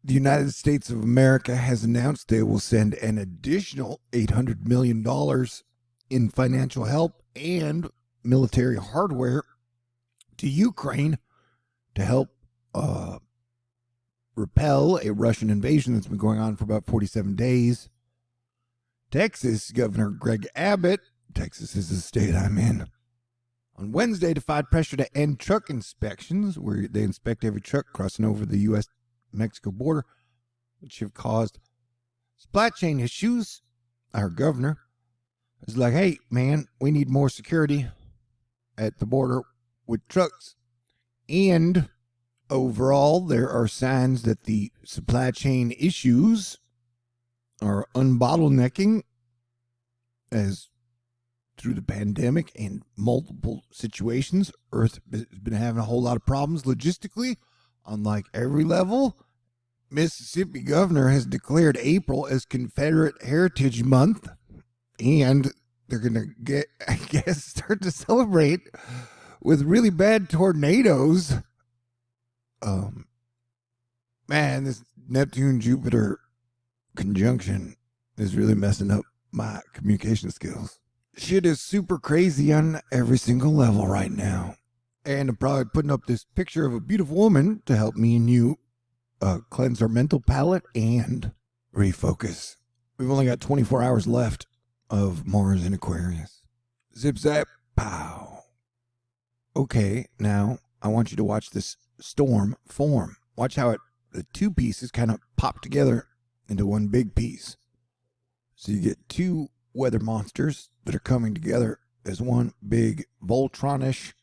The United States of America has announced they will send an additional $800 million in financial help and military hardware to Ukraine to help repel a Russian invasion that's been going on for about 47 days. Texas Governor Greg Abbott, Texas is the state I'm in, on Wednesday defied pressure to end truck inspections, where they inspect every truck crossing over the U.S.-Mexico border, which have caused supply chain issues. Our governor is like, hey, man, we need more security at the border with trucks. And overall, there are signs that the supply chain issues are unbottlenecking as through the pandemic and multiple situations, Earth has been having a whole lot of problems logistically on like every level. Mississippi governor has declared April as Confederate Heritage Month, and they're going to get, I guess, start to celebrate with really bad tornadoes. Man, this Neptune-Jupiter conjunction is really messing up my communication skills. Shit is super crazy on every single level right now. And I'm probably putting up this picture of a beautiful woman to help me and you cleanse our mental palate and refocus. We've only got 24 hours left of Mars in Aquarius. Zip zap pow. Okay, now I want you to watch this storm form. Watch how the two pieces kind of pop together into one big piece. So you get two weather monsters that are coming together as one big Voltron-ish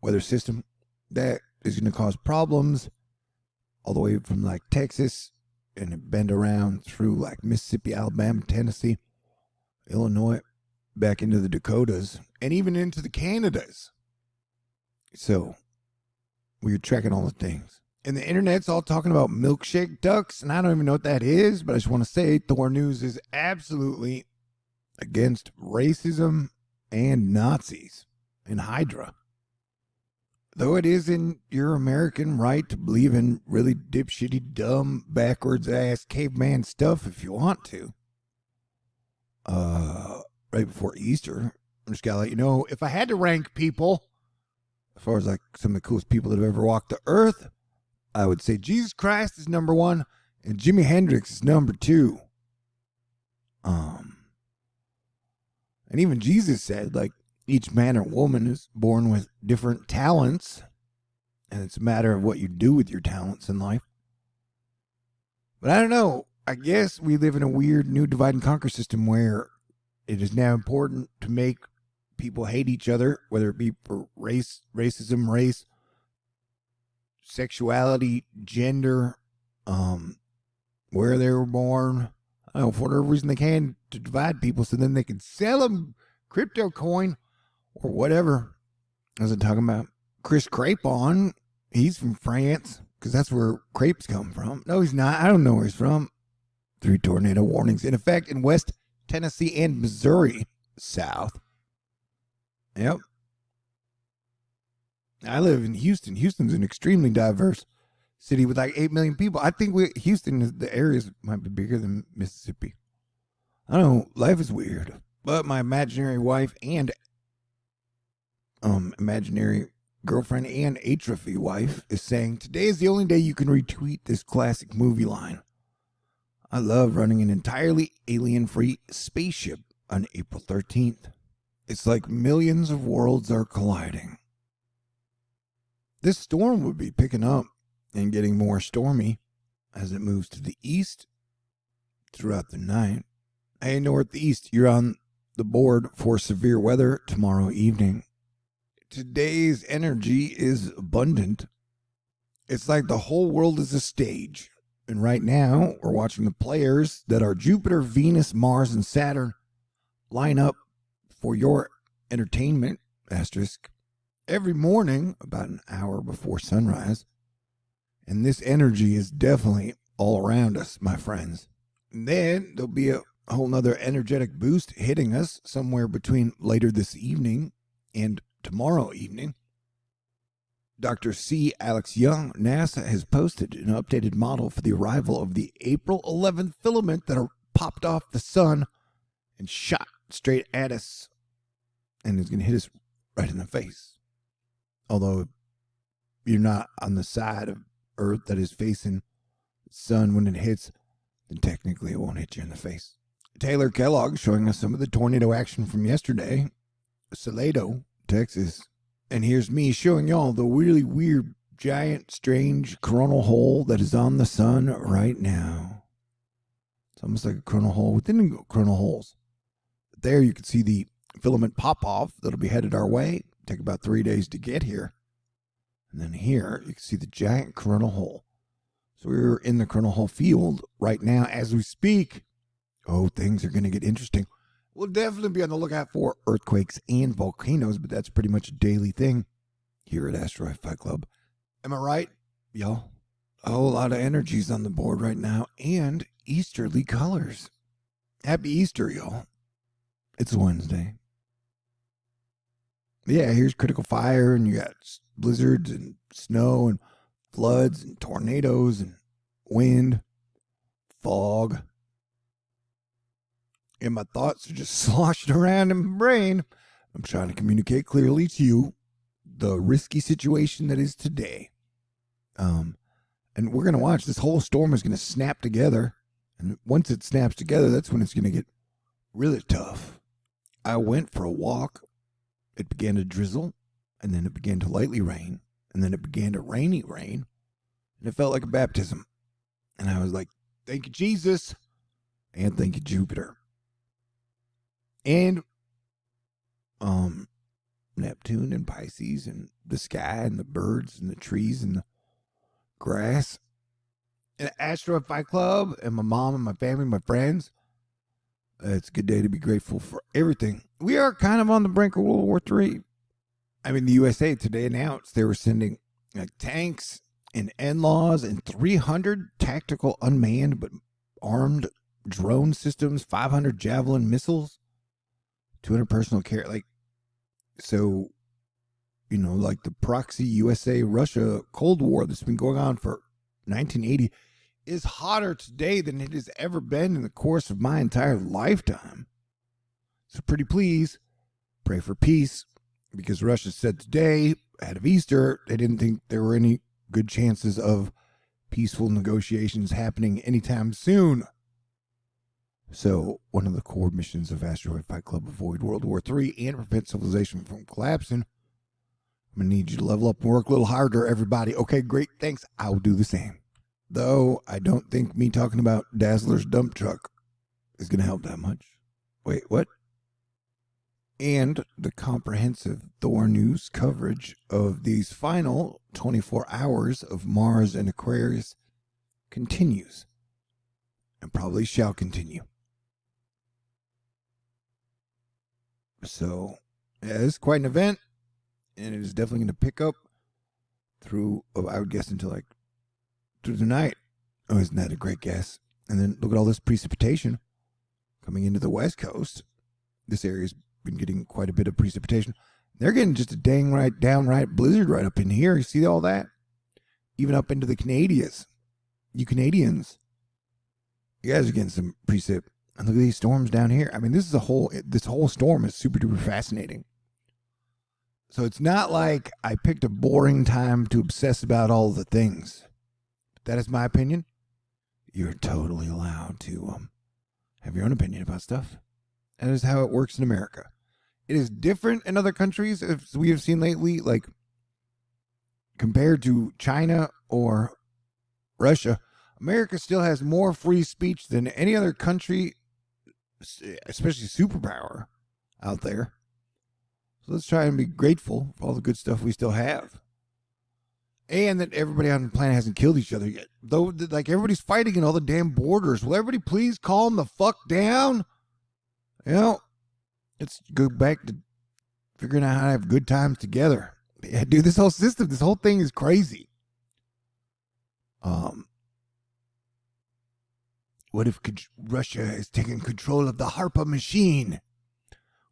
weather system that is going to cause problems all the way from like Texas and bend around through like Mississippi, Alabama, Tennessee, Illinois, back into the Dakotas, and even into the Canadas. So we're tracking all the things. And the internet's all talking about milkshake ducks, and I don't even know what that is, but I just want to say THORnews is absolutely against racism and Nazis and Hydra. Though it is in your American right to believe in really dipshitty, dumb, backwards-ass caveman stuff if you want to. Right before Easter, I'm just going to let you know, if I had to rank people, as far as like some of the coolest people that have ever walked the earth, I would say Jesus Christ is number one and Jimi Hendrix is number two. And even Jesus said, like, each man or woman is born with different talents, and it's a matter of what you do with your talents in life. But I don't know. I guess we live in a weird new divide and conquer system where it is now important to make people hate each other, whether it be for racism, race, sexuality, gender, where they were born. I don't know, for whatever reason they can, to divide people so then they can sell them crypto coin or whatever. I was talking about Chris Crepon. He's from France because that's where crepes come from. No, he's not. I don't know where he's from. 3 tornado warnings in effect in West Tennessee and Missouri south. Yep. I live in Houston. Houston's an extremely diverse city with like 8 million people. I think Houston, the areas might be bigger than Mississippi. I don't know. Life is weird. But my imaginary wife and imaginary girlfriend and atrophy wife is saying, today is the only day you can retweet this classic movie line. I love running an entirely alien-free spaceship on April 13th. It's like millions of worlds are colliding. This storm would be picking up and getting more stormy as it moves to the east throughout the night. Hey, Northeast, you're on the board for severe weather tomorrow evening. Today's energy is abundant. It's like the whole world is a stage. And right now, we're watching the players that are Jupiter, Venus, Mars, and Saturn line up for your entertainment, asterisk, every morning about an hour before sunrise. And this energy is definitely all around us, my friends. And then there'll be a whole nother energetic boost hitting us somewhere between later this evening and tomorrow evening. Dr. C. Alex Young, NASA has posted an updated model for the arrival of the April 11th filament that are popped off the sun and shot straight at us, and is going to hit us right in the face. Although you're not on the side of Earth that is facing the sun when it hits, then technically it won't hit you in the face. Taylor Kellogg showing us some of the tornado action from yesterday. Salado, Texas. And here's me showing y'all the really weird, giant, strange coronal hole that is on the sun right now. It's almost like a coronal hole within coronal holes. But there you can see the filament pop off that'll be headed our way. Take about 3 days to get here. And then here you can see the giant coronal hole. So we're in the coronal hole field right now as we speak. Oh, things are going to get interesting. We'll definitely be on the lookout for earthquakes and volcanoes, but that's pretty much a daily thing here at Asteroid Fight Club. Am I right, y'all? A whole lot of energies on the board right now, and Easterly colors. Happy Easter, y'all. It's Wednesday. Yeah, here's critical fire, and you got blizzards and snow and floods and tornadoes and wind, fog. And my thoughts are just sloshing around in my brain. I'm trying to communicate clearly to you the risky situation that is today. And we're going to watch. This whole storm is going to snap together. And once it snaps together, that's when it's going to get really tough. I went for a walk. It began to drizzle. And then it began to lightly rain. And then it began to rainy rain. And it felt like a baptism. And I was like, thank you, Jesus. And thank you, Jupiter. And Neptune and Pisces and the sky and the birds and the trees and the grass and the Asteroid Fight Club and my mom and my family, my friends. It's a good day to be grateful for everything. We are kind of on the brink of World War III. I mean, the USA today announced they were sending tanks and NLAWs and 300 tactical unmanned but armed drone systems, 500 Javelin missiles, 200 personal care. So, like the proxy USA-Russia Cold War that's been going on for 1980 is hotter today than it has ever been in the course of my entire lifetime. So pretty please, pray for peace, because Russia said today, ahead of Easter, they didn't think there were any good chances of peaceful negotiations happening anytime soon. So, one of the core missions of Asteroid Fight Club, avoid World War III and prevent civilization from collapsing. I'm going to need you to level up and work a little harder, everybody. Okay, great, thanks. I'll do the same. Though, I don't think me talking about Dazzler's dump truck is going to help that much. Wait, what? And the comprehensive THORnews coverage of these final 24 hours of Mars and Aquarius continues. And probably shall continue. So, yeah, it's quite an event, and it is definitely going to pick up through, I would guess, until through the night. Oh, isn't that a great guess? And then look at all this precipitation coming into the West Coast. This area's been getting quite a bit of precipitation. They're getting just a downright blizzard right up in here. You see all that? Even up into the Canadians. You Canadians. You guys are getting some precip. And look at these storms down here. I mean, this whole storm is super duper fascinating. So it's not like I picked a boring time to obsess about all the things. That is my opinion. You're totally allowed to have your own opinion about stuff. That is how it works in America. It is different in other countries, as we have seen lately, like compared to China or Russia. America still has more free speech than any other country, especially superpower, out there. So let's try and be grateful for all the good stuff we still have. And that everybody on the planet hasn't killed each other yet. Though, everybody's fighting in all the damn borders. Will everybody please calm the fuck down? Let's go back to figuring out how to have good times together. Yeah, dude, this whole system, this whole thing is crazy. What if Russia is taking control of the Harpa machine?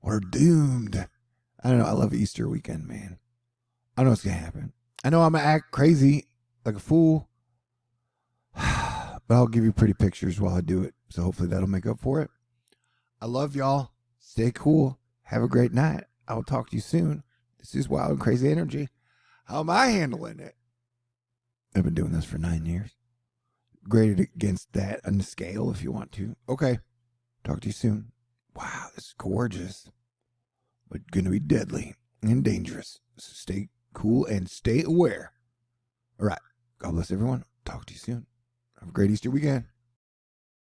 We're doomed. I don't know. I love Easter weekend, man. I don't know what's going to happen. I know I'm going to act crazy like a fool, but I'll give you pretty pictures while I do it. So hopefully that'll make up for it. I love y'all. Stay cool. Have a great night. I will talk to you soon. This is Wild and Crazy Energy. How am I handling it? I've been doing this for 9 years. Graded against that on the scale if you want to. Okay. Talk to you soon. Wow, this is gorgeous. But going to be deadly and dangerous. So stay cool and stay aware. All right. God bless everyone. Talk to you soon. Have a great Easter weekend.